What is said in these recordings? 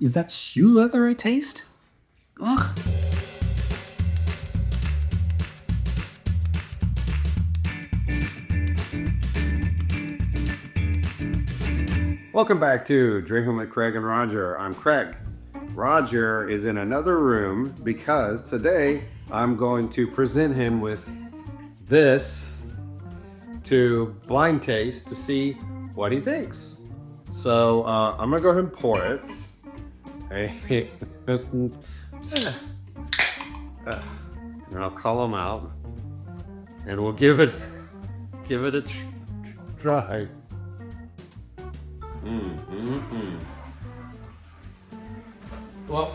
Is that shoe leather I taste? Ugh. Welcome back to Drinking with Craig and Roger. I'm Craig. Roger is in another room because today I'm going to present him with this to blind taste to see what he thinks. So I'm gonna go ahead and pour it. And I'll call him out, and we'll give it a try. Well,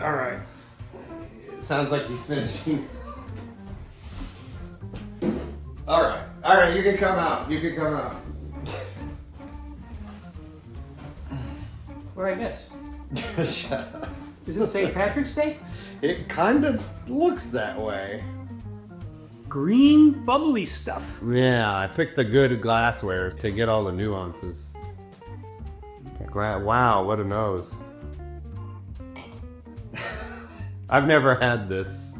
all right. It sounds like he's finishing. All right. You can come out. Where'd I miss? Shut up. Is it St. Patrick's Day? It kind of looks that way. Green bubbly stuff. Yeah, I picked the good glassware to get all the nuances. Wow, what a nose. I've never had this.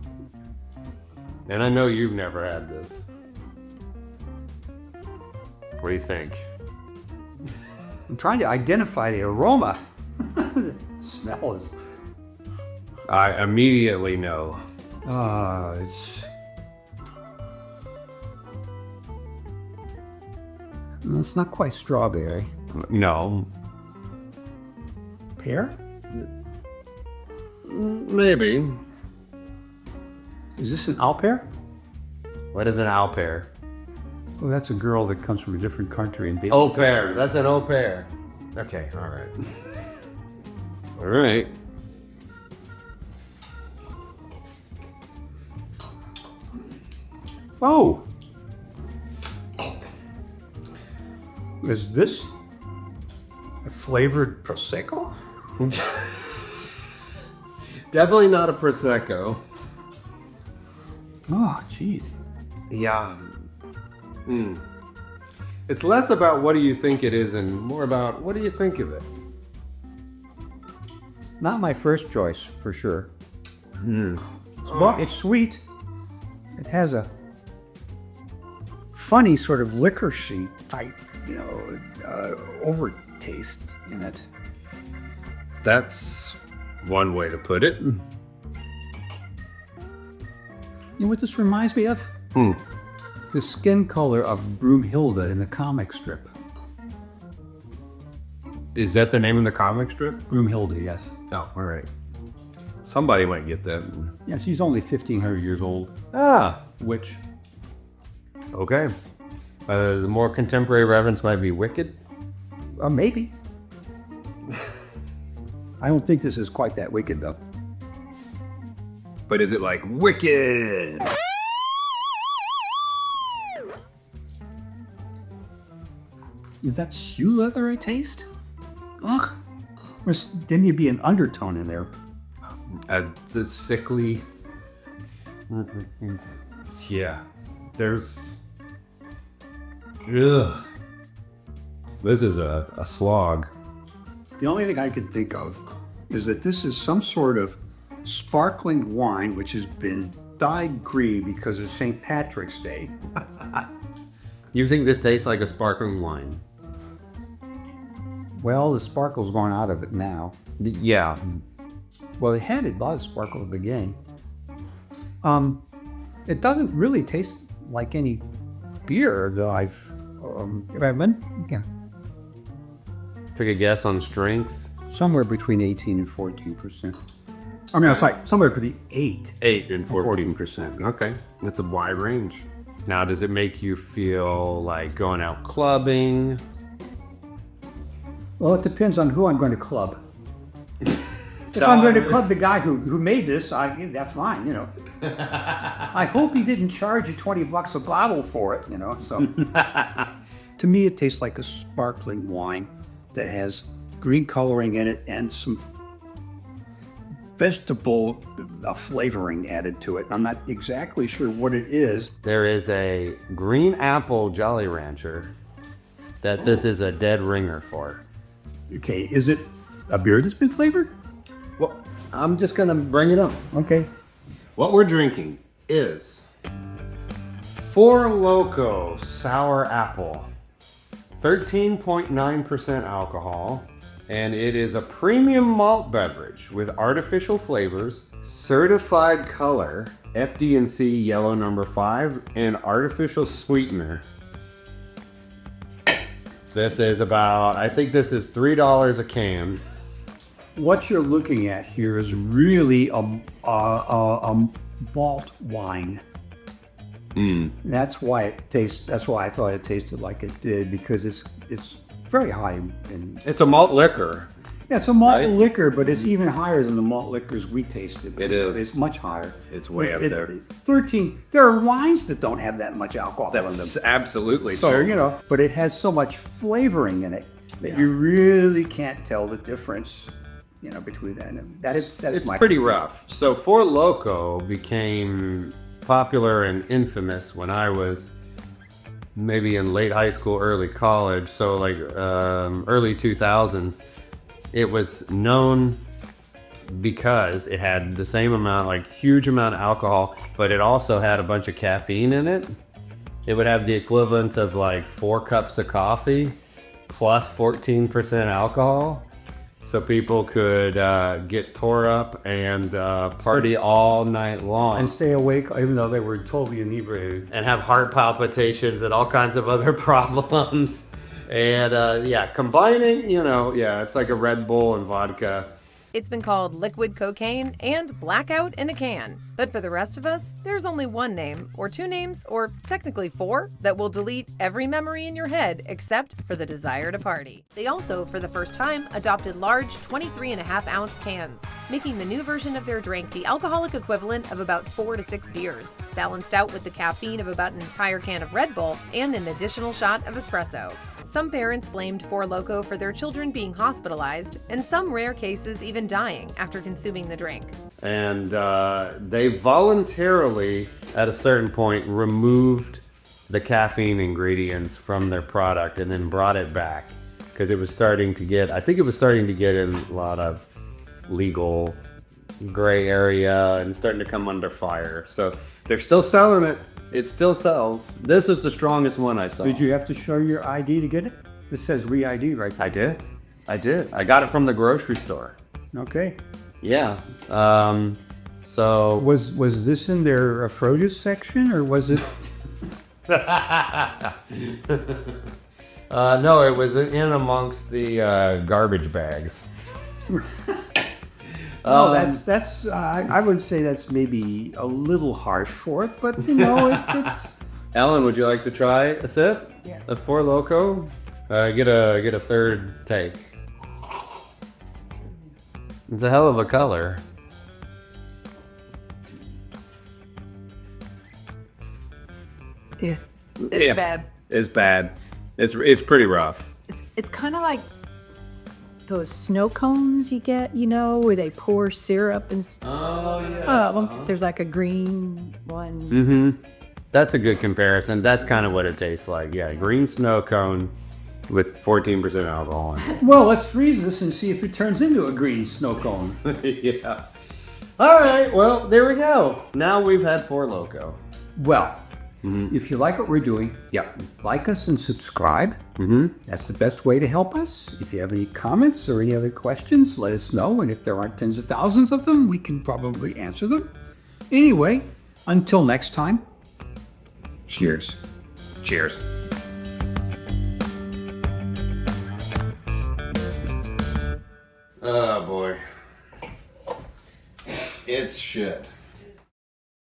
And I know you've never had this. What do you think? I'm trying to identify the aroma. The smell is... I immediately know. It's not quite strawberry. No. Pear? Maybe. Is this an au pair? What is an au pair? Well, that's a girl that comes from a different country and they... Au pair. That's an au pair. Okay, all right. All right. Oh! Is this a flavored Prosecco? Definitely not a Prosecco. Oh, jeez. Yeah. It's less about what do you think it is and more about what do you think of it. Not my first choice, for sure. It's sweet. It has a funny sort of licorice type, overtaste in it. That's one way to put it. You know what this reminds me of? The skin color of Broomhilda in the comic strip. Is that the name of the comic strip? Broomhilda, yes. Oh, all right. Somebody might get that. Yeah, she's only 1,500 years old. Ah, Which, okay. The more contemporary reference might be Wicked. maybe. I don't think this is quite that wicked, though. But is it like Wicked? Is that shoe leather I taste? Ugh. Then you'd be an undertone in there. The sickly. Yeah. There's. Ugh. This is a slog. The only thing I can think of is that this is some sort of sparkling wine which has been dyed green because of St. Patrick's Day. You think this tastes like a sparkling wine? Well, the sparkle's gone out of it now. Yeah. Well, it had a lot of sparkle at the beginning. It doesn't really taste like any beer that I've been, yeah, Take a guess on strength. somewhere between 18 and 14%. I mean, it's like somewhere between 8 8 and 14. 14%. Okay, that's a wide range. Now, does it make you feel like going out clubbing? Well, it depends on who I'm going to club. If I'm going to club the guy who made this, that's fine, I hope he didn't charge you $20 a bottle for it, so. To me, it tastes like a sparkling wine that has green coloring in it and some vegetable flavoring added to it. I'm not exactly sure what it is. There is a green apple Jolly Rancher that this is a dead ringer for. Okay, is it A beer that's been flavored? Well, I'm just gonna bring it up. Okay. What we're drinking is Four Loko Sour Apple, 13.9% alcohol, and it is a premium malt beverage with artificial flavors, certified color, FD&C yellow number 5, and artificial sweetener. This is about, I think this is $3 a can. What you're looking at here is really a malt wine. That's why it tastes. That's why I thought it tasted like it did, because it's very high in. It's a malt liquor. Yeah, it's a malt Right? liquor, but it's even higher than the malt liquors we tasted. It is. It's much higher. It's way up there. 13. There are wines that don't have that much alcohol in them. That's absolutely So, true. but it has so much flavoring in it that you really can't tell the difference, between that and that. That's It's my pretty rough. So Four Loko became popular and infamous when I was maybe in late high school, early college. So like early 2000s. It was known because it had the same amount, like huge amount of alcohol, but it also had a bunch of caffeine in it. It would have the equivalent of like 4 cups of coffee plus 14% alcohol. So people could get tore up and party all night long. and stay awake even though they were totally inebriated. And have heart palpitations and all kinds of other problems. And combining, it's like a Red Bull and vodka. It's been called liquid cocaine and blackout in a can. But for the rest of us, there's only one name, or 2 names, or technically 4, that will delete every memory in your head except for the desire to party. They also, for the first time, adopted large 23.5-ounce cans, making the new version of their drink the alcoholic equivalent of about 4 to 6 beers, balanced out with the caffeine of about an entire can of Red Bull and an additional shot of espresso. Some parents blamed Four Loko for their children being hospitalized, and some rare cases even dying after consuming the drink. And they voluntarily, at a certain point, removed the caffeine ingredients from their product and then brought it back because it was starting to get, I think it was starting to get in a lot of legal gray area and starting to come under fire. So they're still selling it. It still sells. This is the strongest one I saw. Did you have to show your ID to get it? This says re-ID right there. I did. I got it from the grocery store. Okay. Yeah. So Was this in their produce section, or was it? no, it was in amongst the garbage bags. Oh, that's. I would say that's maybe a little harsh for it, but it's. Ellen, would you like to try a sip? Yes. A Four Loko? Get a third take. It's a hell of a color. Yeah. It's bad. It's bad. It's pretty rough. It's kind of like those snow cones you get, where they pour syrup and Oh yeah. there's like a green one. Mm-hmm. That's a good comparison. That's kind of what it tastes like. Yeah, green snow cone with 14% alcohol in it. Well, let's freeze this and see if it turns into a green snow cone. Yeah. All right. Well, there we go. Now we've had Four Loko. Well, if you like what we're doing, Yeah. like us and subscribe. Mm-hmm. That's the best way to help us. If you have any comments or any other questions, let us know. And if there aren't tens of thousands of them, we can probably answer them. Anyway, until next time, cheers. Cheers. Oh boy. It's shit.